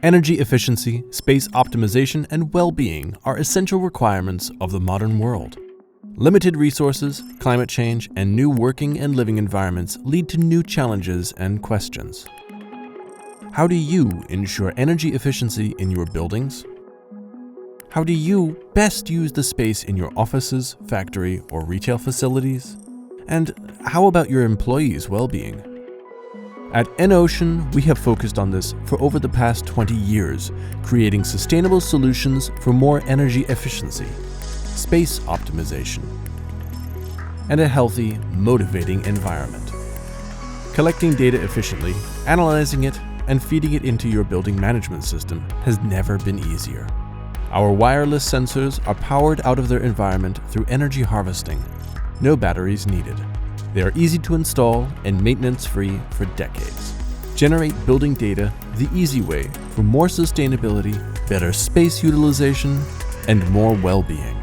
Energy efficiency, space optimization, and well-being are essential requirements of the modern world. Limited resources, climate change, and new working and living environments lead to new challenges and questions. How do you ensure energy efficiency in your buildings? How do you best use the space in your offices, factory, or retail facilities? And how about your employees' well-being? At EnOcean, we have focused on this for over the past 20 years, creating sustainable solutions for more energy efficiency, space optimization, and a healthy, motivating environment. Collecting data efficiently, analyzing it, and feeding it into your building management system has never been easier. Our wireless sensors are powered out of their environment through energy harvesting. No batteries needed. They are easy to install and maintenance-free for decades. Generate building data the easy way for more sustainability, better space utilization, and more well-being.